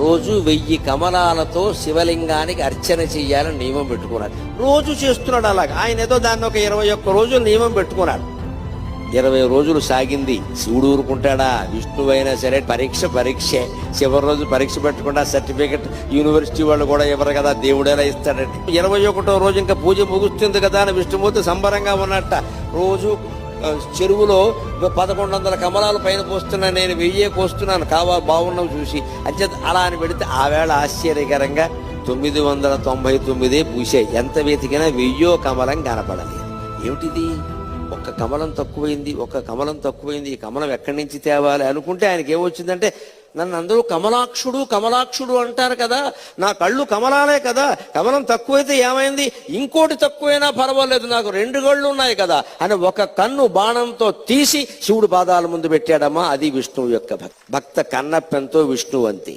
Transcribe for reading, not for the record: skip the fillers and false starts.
రోజు 1000 కమలాలతో శివలింగానికి అర్చన చెయ్యాలని నియమం పెట్టుకున్నాడు. రోజు చేస్తున్నాడు అలాగా. ఆయన ఏదో దాన్ని ఒక 21 రోజులు నియమం పెట్టుకున్నాడు. 20 రోజులు సాగింది. శివుడు ఊరుకుంటాడా? విష్ణువైనా సరే పరీక్షే. చివరి రోజు పరీక్ష పెట్టకుండా సర్టిఫికెట్ యూనివర్సిటీ వాళ్ళు కూడా ఇవ్వరు కదా, దేవుడేలా ఇస్తాడంటే. 21వ రోజు ఇంకా పూజ ముగుస్తుంది కదా అని విష్ణుమూర్తి సంబరంగా ఉన్నట్ట. రోజు చెరువులో 1100 కమలాలు పైన పోస్తున్నా, నేను 1000 పోస్తున్నాను, బాగున్నావు చూసి అంతే. అలా అని పెడితే ఆ వేళ ఆశ్చర్యకరంగా 999 పూసాయి. ఎంత వెతికినా 1000 కమలం కనపడలేదు. ఏమిటిది? ఒక్క కమలం తక్కువైంది. ఈ కమలం ఎక్కడి నుంచి తేవాలి అనుకుంటే ఆయనకి ఏమొచ్చిందంటే, నన్ను అందరూ కమలాక్షుడు అంటారు కదా, నా కళ్ళు కమలాలే కదా, కమలం తక్కువైతే ఏమైంది, ఇంకోటి తక్కువైనా పర్వాలేదు, నాకు 2 కళ్ళు ఉన్నాయి కదా అని ఒక కన్ను బాణంతో తీసి శివుడు పాదాల ముందు పెట్టాడమ్మా. అది విష్ణువు యొక్క భక్త కన్నప్పెంతో విష్ణువంతి.